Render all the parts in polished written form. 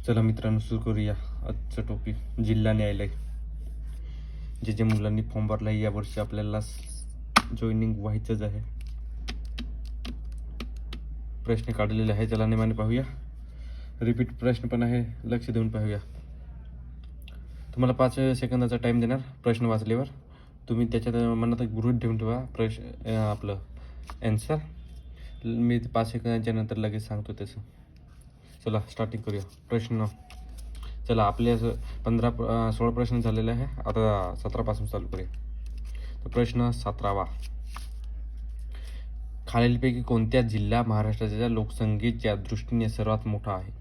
चला मित्रांनो, सुरू करूया आजचं टॉपिक जिल्हा न्यायालय. जे मुलांनी फॉर्म भरला आहे यावर्षी आपल्याला जॉईनिंग व्हायचंच आहे. प्रश्न काढलेले आहे, चला नेमाने पाहूया. रिपीट प्रश्न पण आहे, लक्ष देऊन पाहूया. तुम्हाला 5 सेकंदाचा टाईम देणार. प्रश्न वाचल्यावर तुम्ही त्याच्यात मनात गृहीत ठेवून ठेवा प्रश्न आपलं ॲन्सर. मी 5 सेकंदाच्या नंतर लगेच सांगतो त्याचं. चला स्टार्टिंग करूया. प्रश्न चला आपले 16 प्रश्न झालेले आहे. आता 17 पासून चालू करूया. तर प्रश्न 17वा. खालीलपैकी कोणत्या जिल्हा महाराष्ट्राच्या लोकसंख्येच्या दृष्टीने सर्वात मोठा आहे?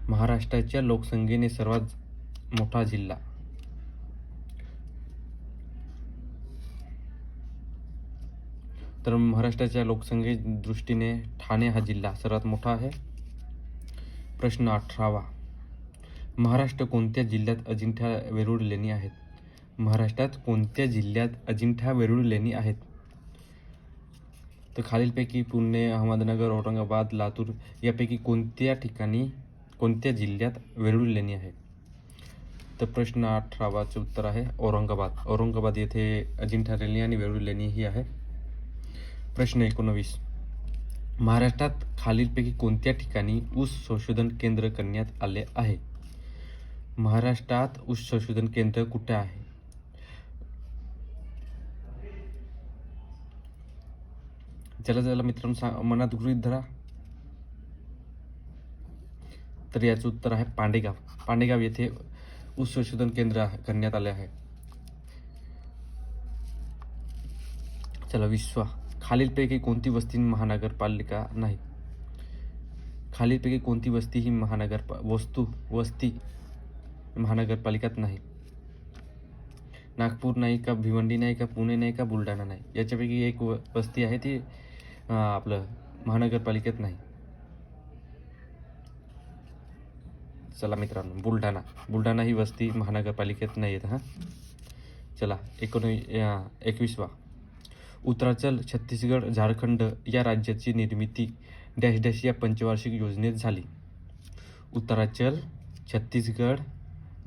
महाराष्ट्राच्या लोकसंख्येने सर्वात मोठा जिल्हा. तर महाराष्ट्राच्या लोकसंख्ये दृष्टीने ठाणे हा जिल्हा सर्वात मोठा आहे. प्रश्न 18वा. महाराष्ट्र कोणत्या जिल्ह्यात अजिंठा वेरूळ लेणी आहेत? महाराष्ट्रात कोणत्या जिल्ह्यात अजिंठा वेरूळ लेणी आहेत? तर खालीलपैकी पुणे, अहमदनगर, औरंगाबाद, लातूर यापैकी कोणत्या जिल्ह्यात वेरूळ लेणी आहे? तर प्रश्न 18वाचे उत्तर आहे औरंगाबाद. औरंगाबाद येथे अजिंठा लेणी आणि वेरूळ लेणी ही आहे. प्रश्न 19. महाराष्ट्रात खालीलपैकी कोणत्या ठिकाणी ऊस संशोधन केंद्र करण्यात आले आहे? महाराष्ट्रात ऊस संशोधन केंद्र कुठे आहे? चला मित्रांनो, मनात गृहीत धरा. तर याचं उत्तर आहे पांडेगाव. पांडेगाव येथे ऊस संशोधन केंद्र करण्यात आले आहे. चला 20वा. खालीलपैकी कोणती वस्ती महानगरपालिका नाही? खालीलपैकी कोणती वस्ती ही वस्ती महानगरपालिकात नाही? नागपूर नाही का, भिवंडी नाही का, पुणे नाही का, बुलढाणा नाही. याच्यापैकी एक वस्ती आहे ती आपलं महानगरपालिकेत नाही. चला मित्रांनो, बुलढाणा ही वस्ती महानगरपालिकेत नाही येत. चला 21वा. उत्तरांचल, छत्तीसगड, झारखंड या राज्याची निर्मिती डॅश डॅश या पंचवार्षिक योजनेत झाली. उत्तरांचल, छत्तीसगड,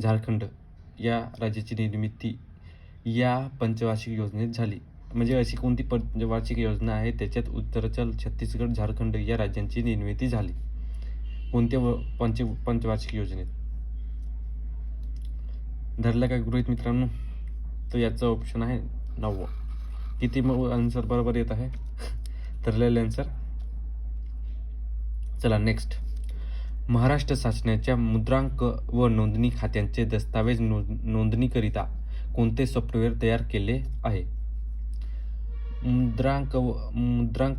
झारखंड या राज्याची निर्मिती या पंचवार्षिक योजनेत झाली. म्हणजे अशी कोणती पंचवार्षिक योजना आहे त्याच्यात उत्तरांचल, छत्तीसगड, झारखंड या राज्यांची निर्मिती झाली? कोणत्या पंचवार्षिक योजनेत? धरलं का गृहीत मित्रांनो? तर याचा ऑप्शन आहे 9. किती आन्सर बरोबर येत आहे? ठरलेलं आन्सर. चला नेक्स्ट. महाराष्ट्र शासनाच्या मुद्रांक व नोंदणी खात्यांचे दस्तावेज नोंदणीकरिता कोणते सॉफ्टवेअर तयार केले आहे? मुद्रांक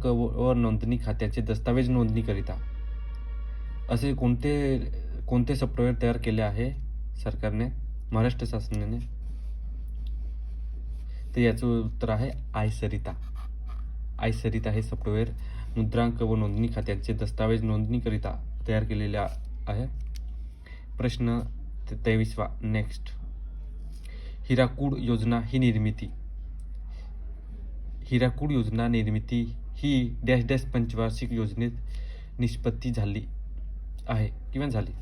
व नोंदणी खात्याचे दस्तावेज नोंदणीकरिता असे कोणते सॉफ्टवेअर तयार केले आहे सरकारने, महाराष्ट्र शासनाने? तर याचं उत्तर आहे आयसरिता. आयसरिता हे सॉफ्टवेअर मुद्रांक व नोंदणी खात्यांचे दस्तावेज नोंदणीकरिता तयार केलेले आहे. प्रश्न 23वा. नेक्स्ट. हिराकूड योजना निर्मिती ही डॅश डॅश पंचवार्षिक योजनेत निष्पत्ती झाली आहे किंवा झाली?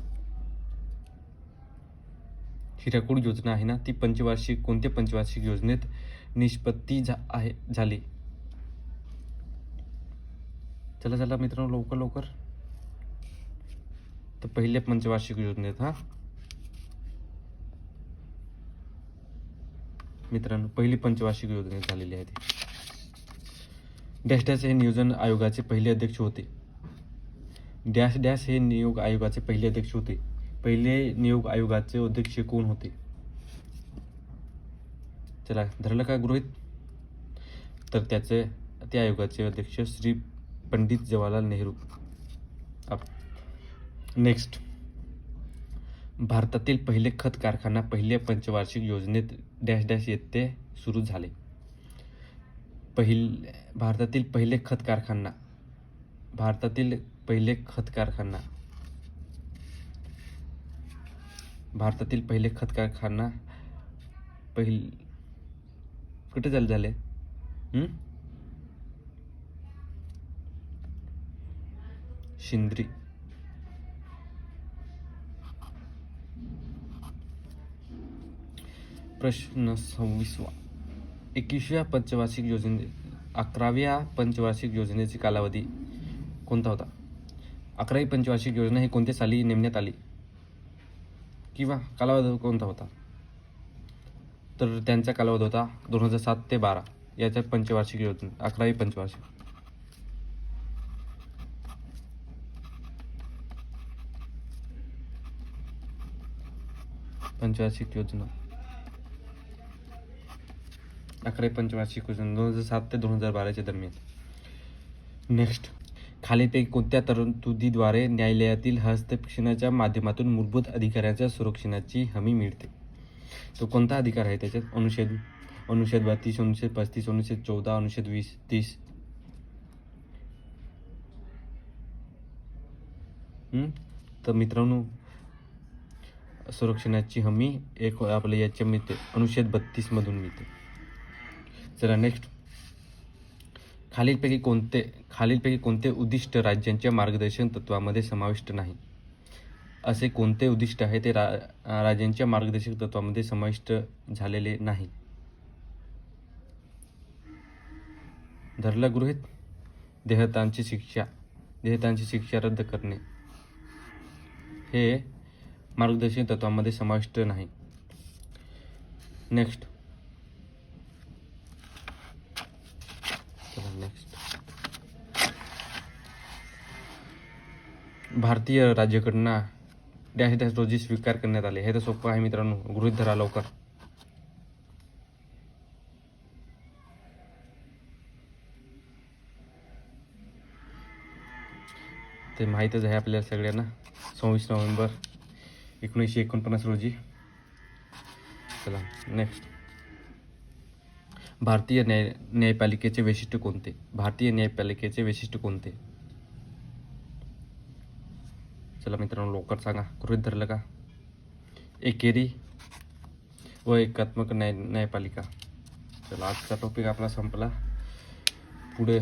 हिराकूड योजना आहे ना, ती कोणत्या पंचवार्षिक योजनेत निष्पत्ती झाली? चला मित्रांनो, लवकर. तर पहिल्या पंचवार्षिक योजनेत. मित्रांनो, पहिली पंचवार्षिक योजनेत झालेली आहे ती. डॅश डॅश हे नियोजन आयोगाचे पहिले अध्यक्ष होते. डॅश डॅश हे नियोग आयोगाचे पहिले अध्यक्ष होते. पहिले नियोग आयोगाचे अध्यक्ष कोण होते? चला धरलं का गृहीत? तर त्या आयोगाचे अध्यक्ष श्री पंडित जवाहरलाल नेहरू. नेक्स्ट. भारतातील पहिले खत कारखाना पहिल्या पंचवार्षिक योजनेत डॅश डॅश येथे सुरू झाले. भारतातील पहिले खत कारखाना कुठे झाले? शिंद्री. प्रश्न 26वा. 11व्या पंचवार्षिक 11व्या पंचवार्षिक योजनेचा कालावधी कोणता होता? 11वी पंचवार्षिक योजना ही कोणत्या साली नेमण्यात आली किंवा कालावधी कोणता होता? तर त्यांचा कालावधी होता 2007 ते 12 याच्या पंचवार्षिक योजना 11वी पंचवार्षिक. योजना 11वी पंचवार्षिक योजना 2007 ते 2012 दरम्यान. नेक्स्ट, खालीलपैकी कोणत्या तरतुदीद्वारे न्यायालयातील हस्तक्षेपाच्या माध्यमातून मूलभूत अधिकारांच्या संरक्षणाची हमी मिळते? तो कोणता अधिकार आहे त्याच्यात? अनुच्छेद 32, अनुच्छेद 35, अनुच्छेद 14, अनुच्छेद 30. तर मित्रांनो, संरक्षणाची हमी एक आपल्या याच्या मिळते अनुच्छेद 32 मधून मिळते. चला नेक्स्ट, खालीलपैकी कोणते उद्दिष्ट राज्यांच्या मार्गदर्शक तत्वामध्ये समाविष्ट नाही? असे कोणते उद्दिष्ट आहे ते राज्यांच्या मार्गदर्शक तत्वामध्ये समाविष्ट झालेले नाही? धरलं गृहीत, देहतांची शिक्षा रद्द करणे हे मार्गदर्शक तत्वामध्ये समाविष्ट नाही. नेक्स्ट, भारतीय राज्यघटना डॅश रोजी स्वीकार करण्यात आले. हे तर सोपं आहे मित्रांनो, गृहीत धरा लवकर. ते माहीतच आहे आपल्याला सगळ्यांना. 26 नोव्हेंबर 1949 रोजी. चला नेक्स्ट, भारतीय न्यायपालिकेचे वैशिष्ट्य कोणते? चला मित्रांनो लवकर सांगा, गृहीत धरलं का? एकेरी व एकात्मक न्यायपालिका. चला आजचा टॉपिक आपला संपला. पुढे